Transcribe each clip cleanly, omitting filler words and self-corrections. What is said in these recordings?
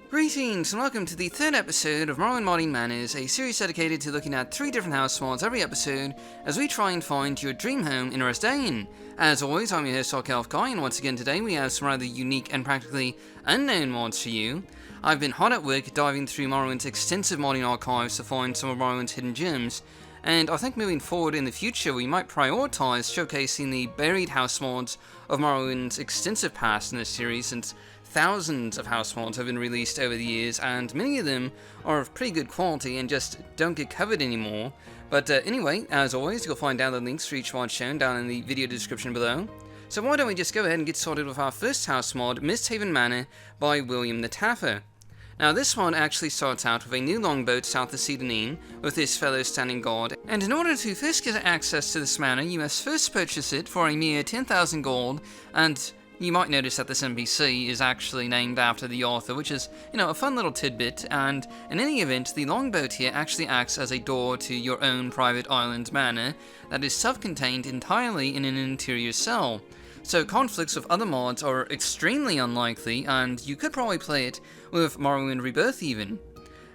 Greetings and welcome to the third episode of Morrowind Modding Manors, a series dedicated to looking at 3 different house mods every episode as we try and find your dream home in Resdayn. As always, I'm your host, Guy, and once again today we have some rather unique and practically unknown mods for you. I've been hard at work diving through Morrowind's extensive modding archives to find some of Morrowind's hidden gems, and I think moving forward in the future we might prioritise showcasing the buried house mods of Morrowind's extensive past in this series, since thousands of house mods have been released over the years, and many of them are of pretty good quality and just don't get covered anymore. But anyway, as always, you'll find download links for each mod shown down in the video description below. So why don't we just go ahead and get started with our first house mod, Mysthaven Manor by William the Taffer. Now this mod actually starts out with a new longboat south of Cedonine with his fellow standing guard, and in order to first get access to this manor, you must first purchase it for a mere 10,000 gold, and you might notice that this NPC is actually named after the author, which is, a fun little tidbit, and in any event, the longboat here actually acts as a door to your own private island manor that is self-contained entirely in an interior cell. So conflicts with other mods are extremely unlikely, and you could probably play it with Morrowind Rebirth even.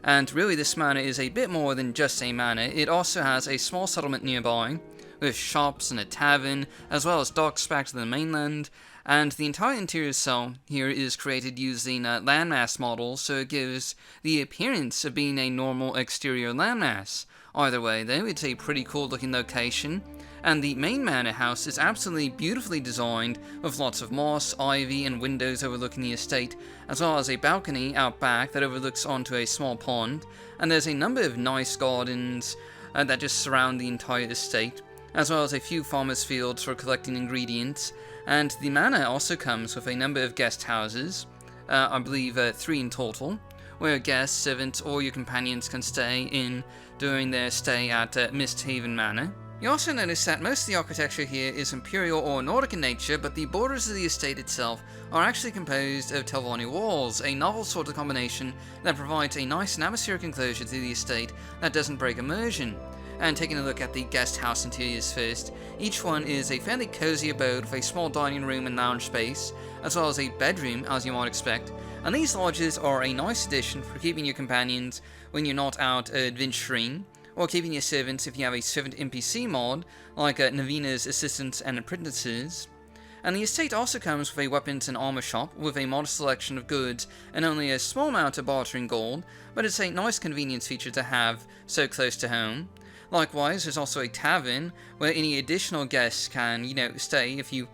And really this manor is a bit more than just a manor. It also has a small settlement nearby, with shops and a tavern, as well as docks back to the mainland, and the entire interior cell here is created using landmass models, so it gives the appearance of being a normal exterior landmass. Either way though, it's a pretty cool looking location, and the main manor house is absolutely beautifully designed, with lots of moss, ivy, and windows overlooking the estate, as well as a balcony out back that overlooks onto a small pond, and there's a number of nice gardens that just surround the entire estate, as well as a few farmers' fields for collecting ingredients. And the manor also comes with a number of guest houses, I believe 3 in total, where guests, servants, or your companions can stay in during their stay at Mysthaven Manor. You also notice that most of the architecture here is Imperial or Nordic in nature, but the borders of the estate itself are actually composed of Telvanni walls, a novel sort of combination that provides a nice and atmospheric enclosure to the estate that doesn't break immersion. And taking a look at the guest house interiors first, each one is a fairly cozy abode with a small dining room and lounge space, as well as a bedroom, as you might expect, and these lodges are a nice addition for keeping your companions when you're not out adventuring, or keeping your servants if you have a servant NPC mod, like Navina's assistants and apprentices. And the estate also comes with a weapons and armor shop with a modest selection of goods and only a small amount of bartering gold, but it's a nice convenience feature to have so close to home. Likewise, there's also a tavern where any additional guests can, stay if you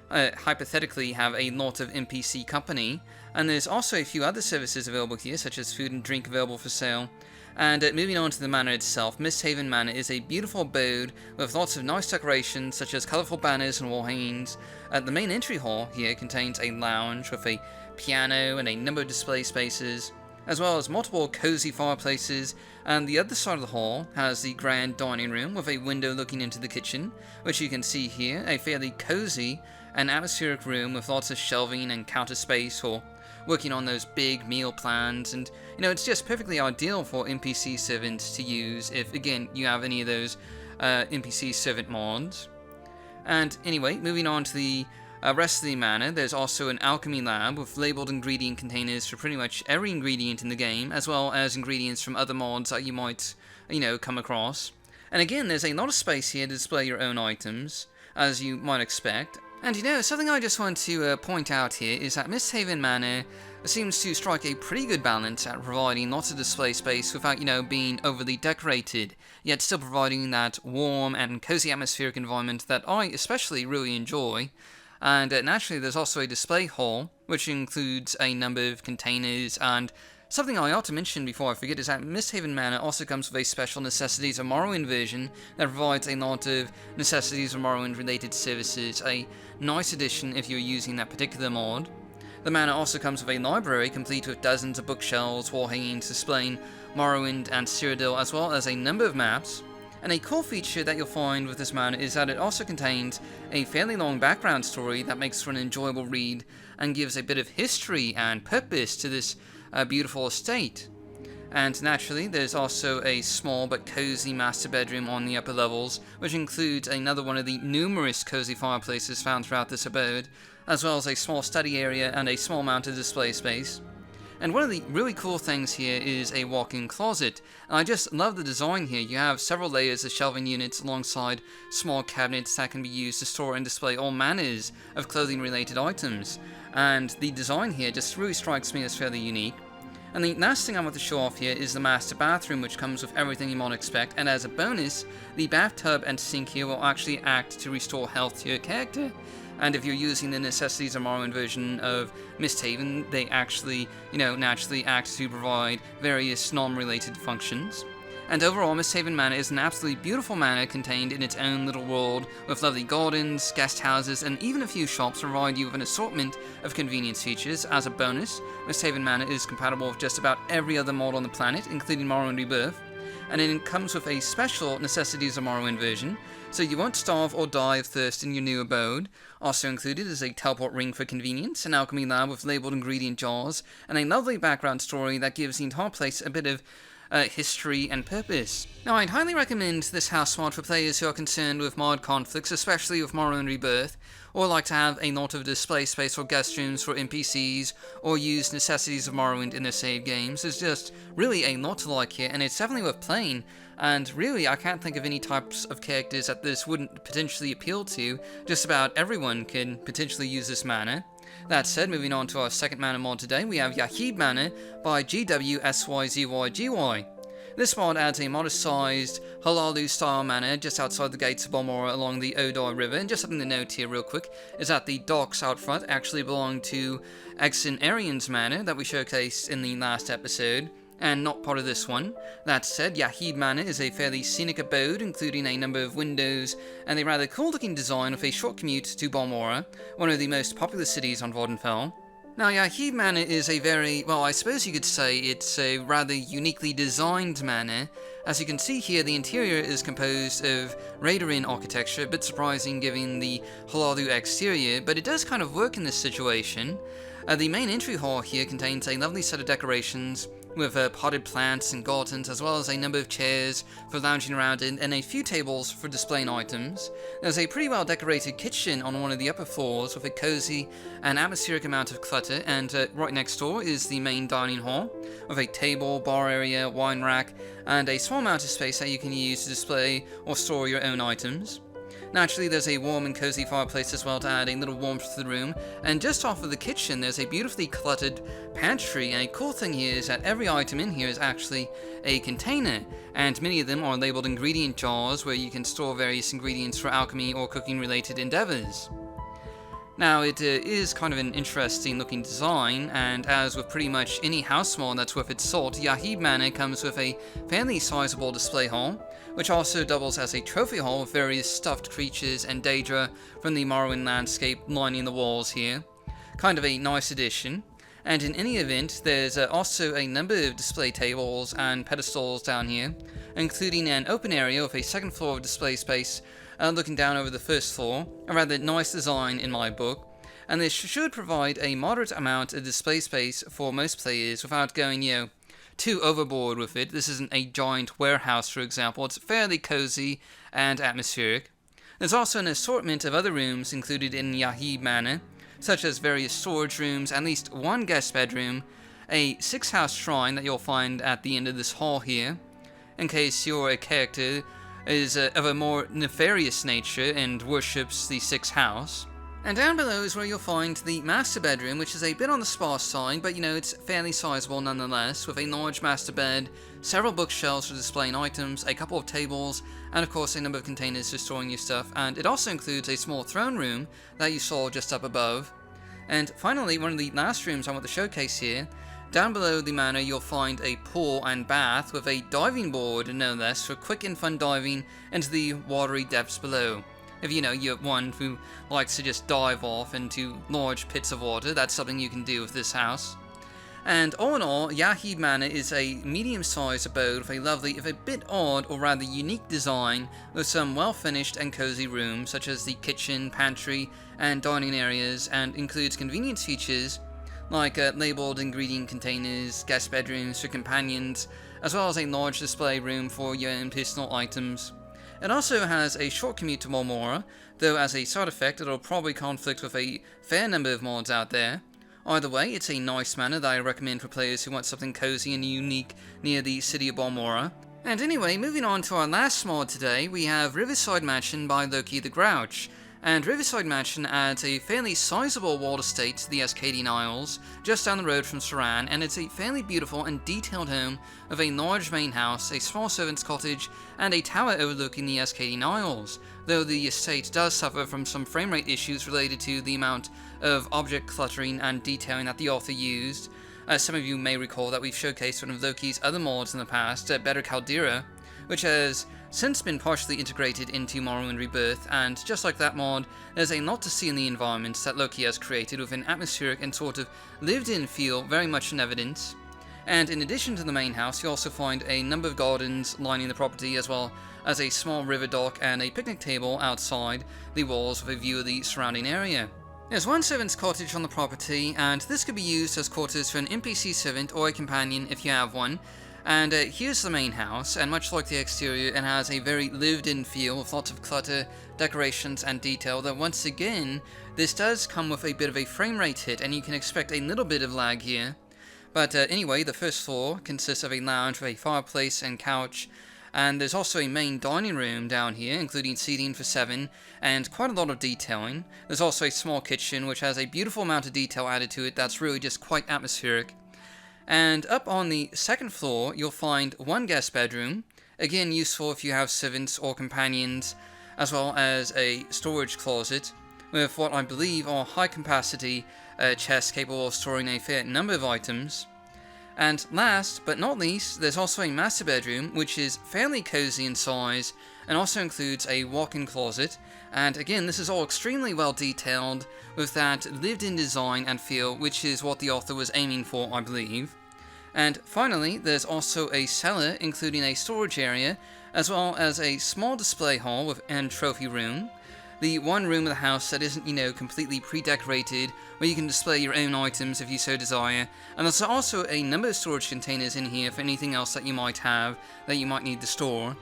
hypothetically have a lot of NPC company. And there's also a few other services available here, such as food and drink available for sale. And moving on to the manor itself, Mysthaven Manor is a beautiful abode with lots of nice decorations, such as colourful banners and wall hangings. The main entry hall here contains a lounge with a piano and a number of display spaces, as well as multiple cozy fireplaces, and the other side of the hall has the grand dining room with a window looking into the kitchen, which you can see here, a fairly cozy and atmospheric room with lots of shelving and counter space for working on those big meal plans, and it's just perfectly ideal for NPC servants to use if, again, you have any of those NPC servant mods. And anyway, moving on to the rest of the manor, there's also an alchemy lab with labeled ingredient containers for pretty much every ingredient in the game, as well as ingredients from other mods that you might, come across. And again, there's a lot of space here to display your own items, as you might expect. And something I just want to point out here is that Mysthaven Manor seems to strike a pretty good balance at providing lots of display space without, being overly decorated, yet still providing that warm and cozy atmospheric environment that I especially really enjoy. And naturally there's also a display hall, which includes a number of containers, and something I ought to mention before I forget is that Mysthaven Manor also comes with a special Necessities of Morrowind version that provides a lot of Necessities of Morrowind related services, a nice addition if you're using that particular mod. The manor also comes with a library complete with dozens of bookshelves, wall hangings displaying Morrowind and Cyrodiil, as well as a number of maps. And a cool feature that you'll find with this manor is that it also contains a fairly long background story that makes for an enjoyable read and gives a bit of history and purpose to this beautiful estate. And naturally, there's also a small but cozy master bedroom on the upper levels, which includes another one of the numerous cozy fireplaces found throughout this abode, as well as a small study area and a small mounted display space. And one of the really cool things here is a walk-in closet. And I just love the design here. You have several layers of shelving units alongside small cabinets that can be used to store and display all manners of clothing-related items. And the design here just really strikes me as fairly unique. And the last thing I want to show off here is the master bathroom, which comes with everything you might expect, and as a bonus, the bathtub and sink here will actually act to restore health to your character. And if you're using the Necessities of Morrowind version of Mysthaven, they actually, naturally act to provide various non-related functions. And overall, Mysthaven Manor is an absolutely beautiful manor contained in its own little world, with lovely gardens, guest houses, and even a few shops provide you with an assortment of convenience features. As a bonus, Mysthaven Manor is compatible with just about every other mod on the planet, including Morrowind Rebirth, and it comes with a special Necessities of Morrowind version, so you won't starve or die of thirst in your new abode. Also included is a teleport ring for convenience, an alchemy lab with labelled ingredient jars, and a lovely background story that gives the entire place a bit of history and purpose. Now, I'd highly recommend this house mod for players who are concerned with mod conflicts, especially with Morrowind Rebirth, or like to have a lot of display space or guest rooms for NPCs, or use Necessities of Morrowind in their save games. There's just really a lot to like here, and it's definitely worth playing, and really I can't think of any types of characters that this wouldn't potentially appeal to. Just about everyone can potentially use this manor. That said, moving on to our second manor mod today, we have Yaehib Manor by GWSyZyGy. This mod adds a modest-sized Halalu-style manor just outside the gates of Balmora along the Odai River, and just something to note here real quick is that the docks out front actually belong to Arian's Manor that we showcased in the last episode, and not part of this one. That said, Yaehib Manor is a fairly scenic abode, including a number of windows and a rather cool looking design with a short commute to Balmora, one of the most popular cities on Vvardenfell. Now, Yaehib Manor is a very, well, I suppose you could say it's a rather uniquely designed manor. As you can see here, the interior is composed of Radarin architecture, a bit surprising given the Halalu exterior, but it does kind of work in this situation. The main entry hall here contains a lovely set of decorations with potted plants and gardens, as well as a number of chairs for lounging around in, and a few tables for displaying items. There's a pretty well decorated kitchen on one of the upper floors with a cozy and atmospheric amount of clutter, and right next door is the main dining hall with a table, bar area, wine rack, and a small amount of space that you can use to display or store your own items. Naturally, there's a warm and cozy fireplace as well to add a little warmth to the room, and just off of the kitchen there's a beautifully cluttered pantry, and a cool thing here is that every item in here is actually a container, and many of them are labelled ingredient jars where you can store various ingredients for alchemy or cooking related endeavours. Now, it is kind of an interesting looking design, and as with pretty much any house mod that's worth its salt, Yaehib Manor comes with a fairly sizable display hall, which also doubles as a trophy hall with various stuffed creatures and Daedra from the Morrowind landscape lining the walls here. Kind of a nice addition. And in any event, there's also a number of display tables and pedestals down here, including an open area with a second floor of display space looking down over the first floor, a rather nice design in my book, and this should provide a moderate amount of display space for most players without going, too overboard with it. This isn't a giant warehouse, for example. It's fairly cozy and atmospheric. There's also an assortment of other rooms included in Yaehib Manor, such as various storage rooms, at least one guest bedroom, a 6-house shrine that you'll find at the end of this hall here, in case you're a character is of a more nefarious nature and worships the 6th house. And down below is where you'll find the master bedroom, which is a bit on the sparse side, but it's fairly sizable nonetheless, with a large master bed, several bookshelves for displaying items, a couple of tables, and of course a number of containers for storing your stuff, and it also includes a small throne room that you saw just up above. And finally, one of the last rooms I want to showcase here, down below the manor you'll find a pool and bath with a diving board, no less, for quick and fun diving into the watery depths below. If you're one who likes to just dive off into large pits of water, that's something you can do with this house. And all in all, Yaehib Manor is a medium-sized abode with a lovely, if a bit odd or rather unique design, with some well-finished and cozy rooms such as the kitchen, pantry, and dining areas, and includes convenience features like labelled ingredient containers, guest bedrooms for companions, as well as a large display room for your own personal items. It also has a short commute to Balmora, though as a side effect it'll probably conflict with a fair number of mods out there. Either way, it's a nice manor that I recommend for players who want something cozy and unique near the city of Balmora. And anyway, moving on to our last mod today, we have Riverside Mansion by Loki the Grouch. And Riverside Mansion adds a fairly sizable walled estate to the Ascadian Isles, just down the road from Saran, and it's a fairly beautiful and detailed home of a large main house, a small servant's cottage, and a tower overlooking the Ascadian Isles, though the estate does suffer from some framerate issues related to the amount of object cluttering and detailing that the author used. Some of you may recall that we've showcased one of Loki's other mods in the past, Better Caldera, which has since been partially integrated into Morrowind Rebirth, and just like that mod, there's a lot to see in the environments that Loki has created with an atmospheric and sort of lived-in feel very much in evidence. And in addition to the main house, you also find a number of gardens lining the property, as well as a small river dock and a picnic table outside the walls with a view of the surrounding area. There's one servant's cottage on the property, and this could be used as quarters for an NPC servant or a companion if you have one. And here's the main house, and much like the exterior, it has a very lived-in feel with lots of clutter, decorations, and detail, though once again, this does come with a bit of a frame rate hit, and you can expect a little bit of lag here. But anyway, the first floor consists of a lounge with a fireplace and couch, and there's also a main dining room down here, including seating for 7, and quite a lot of detailing. There's also a small kitchen, which has a beautiful amount of detail added to it that's really just quite atmospheric. And up on the second floor, you'll find one guest bedroom, again useful if you have servants or companions, as well as a storage closet, with what I believe are high-capacity chests capable of storing a fair number of items. And last but not least, there's also a master bedroom, which is fairly cozy in size, and also includes a walk-in closet. And again, this is all extremely well detailed, with that lived-in design and feel, which is what the author was aiming for, I believe. And finally, there's also a cellar, including a storage area, as well as a small display hall and trophy room. The one room of the house that isn't, completely pre-decorated, where you can display your own items if you so desire. And there's also a number of storage containers in here for anything else that you might have, that you might need to store.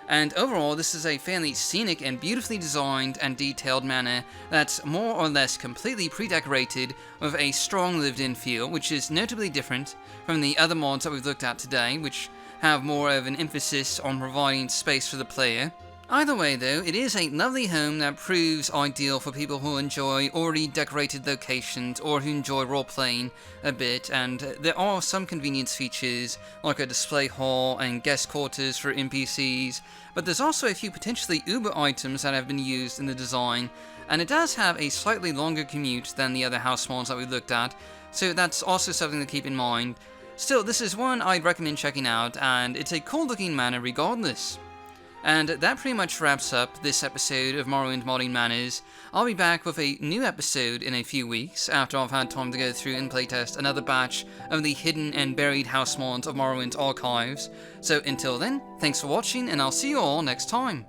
And overall, this is a fairly scenic and beautifully designed and detailed manor that's more or less completely pre-decorated with a strong lived-in feel, which is notably different from the other mods that we've looked at today, which have more of an emphasis on providing space for the player. Either way though, it is a lovely home that proves ideal for people who enjoy already decorated locations or who enjoy role-playing a bit, and there are some convenience features like a display hall and guest quarters for NPCs, but there's also a few potentially uber items that have been used in the design, and it does have a slightly longer commute than the other house mods that we looked at, so that's also something to keep in mind. Still, this is one I'd recommend checking out, and it's a cool looking manor regardless. And that pretty much wraps up this episode of Morrowind Modding Manors. I'll be back with a new episode in a few weeks, after I've had time to go through and playtest another batch of the hidden and buried house mods of Morrowind's archives. So until then, thanks for watching, and I'll see you all next time.